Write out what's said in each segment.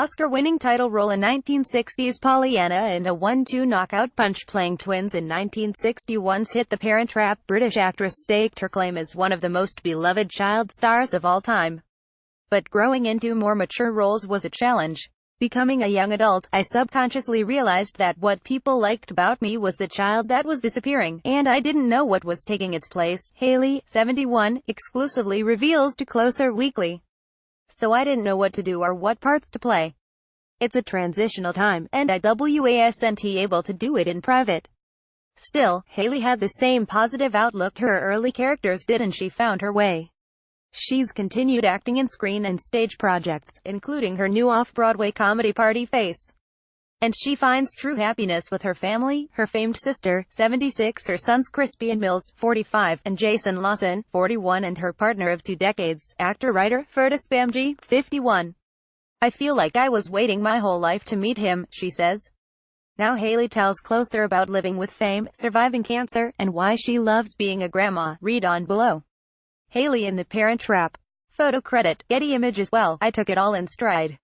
Oscar-winning title role in 1960's Pollyanna and a 1-2 knockout punch playing twins in 1961's hit The Parent Trap. British actress staked her claim as one of the most beloved child stars of all time. But growing into more mature roles was a challenge. Becoming a young adult, I subconsciously realized that what people liked about me was the child that was disappearing, and I didn't know what was taking its place. Hayley, 71, exclusively reveals to Closer Weekly. So I didn't know what to do or what parts to play. It's a transitional time, and I wasn't able to do it in private. Still, Hayley had the same positive outlook her early characters did, and she found her way. She's continued acting in screen and stage projects, including her new off-Broadway comedy Party Face. And she finds true happiness with her family, her famed sister, 76, her sons Crispy and Mills, 45, and Jason Lawson, 41, and her partner of 2 decades, actor-writer, Fergus Bamji, 51. I feel like I was waiting my whole life to meet him, she says. Now Hayley tells Closer about living with fame, surviving cancer, and why she loves being a grandma. Read on below. Hayley in The Parent Trap. Photo credit, Getty Images. Well, I took it all in stride.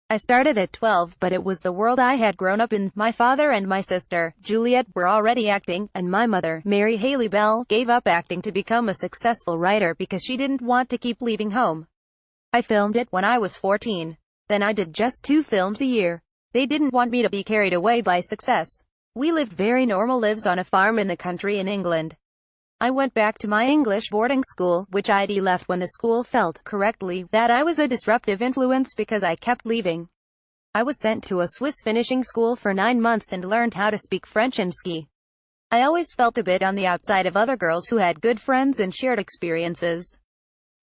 I started at 12, but it was the world I had grown up in. My father and my sister, Juliet, were already acting, and my mother, Mary Hayley Bell, gave up acting to become a successful writer because she didn't want to keep leaving home. I filmed it when I was 14. Then I did just 2 films a year. They didn't want me to be carried away by success. We lived very normal lives on a farm in the country in England. I went back to my English boarding school, which I'd left when the school felt, correctly, that I was a disruptive influence because I kept leaving. I was sent to a Swiss finishing school for 9 months and learned how to speak French and ski. I always felt a bit on the outside of other girls who had good friends and shared experiences.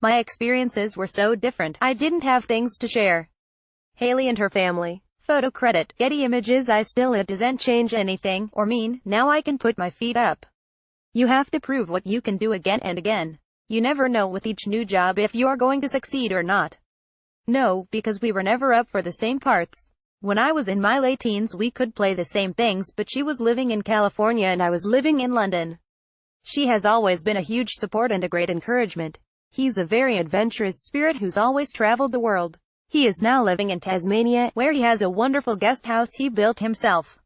My experiences were so different, I didn't have things to share. Hayley and her family. Photo credit, Getty Images. It doesn't change anything, or mean, now I can put my feet up. You have to prove what you can do again and again. You never know with each new job if you're going to succeed or not. No, because we were never up for the same parts. When I was in my late teens we could play the same things, but she was living in California and I was living in London. She has always been a huge support and a great encouragement. He's a very adventurous spirit who's always traveled the world. He is now living in Tasmania, where he has a wonderful guest house he built himself.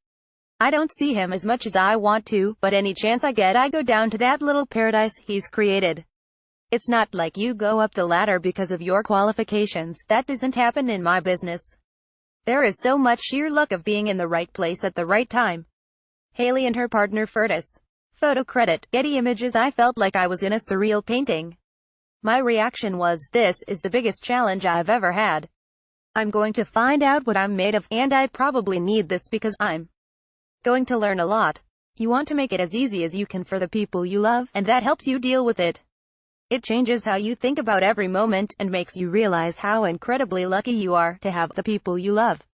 I don't see him as much as I want to, but any chance I get I go down to that little paradise he's created. It's not like you go up the ladder because of your qualifications. That doesn't happen in my business. There is so much sheer luck of being in the right place at the right time. Hayley and her partner Fergus. Photo credit, Getty Images. I felt like I was in a surreal painting. My reaction was, this is the biggest challenge I've ever had. I'm going to find out what I'm made of, and I probably need this because I'm going to learn a lot. You want to make it as easy as you can for the people you love, and that helps you deal with it. It changes how you think about every moment, and makes you realize how incredibly lucky you are to have the people you love.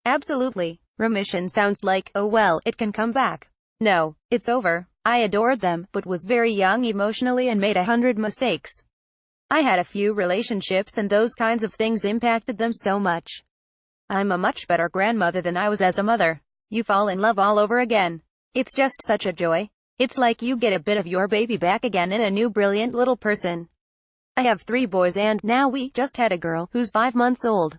Absolutely. Remission sounds like, oh well, it can come back. No, it's over. I adored them, but was very young emotionally and made 100 mistakes. I had a few relationships and those kinds of things impacted them so much. I'm a much better grandmother than I was as a mother. You fall in love all over again. It's just such a joy. It's like you get a bit of your baby back again in a new brilliant little person. I have 3 boys and, now we just had a girl, who's 5 months old.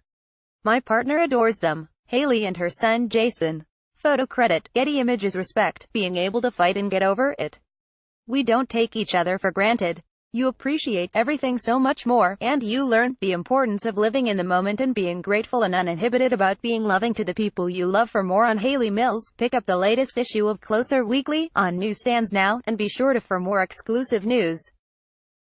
My partner adores them. Hayley and her son Jason. Photo credit, Getty Images. Respect, being able to fight and get over it. We don't take each other for granted. You appreciate everything so much more, and you learn the importance of living in the moment and being grateful and uninhibited about being loving to the people you love. For more on Hayley Mills, pick up the latest issue of Closer Weekly, on newsstands now, and be sure to for more exclusive news.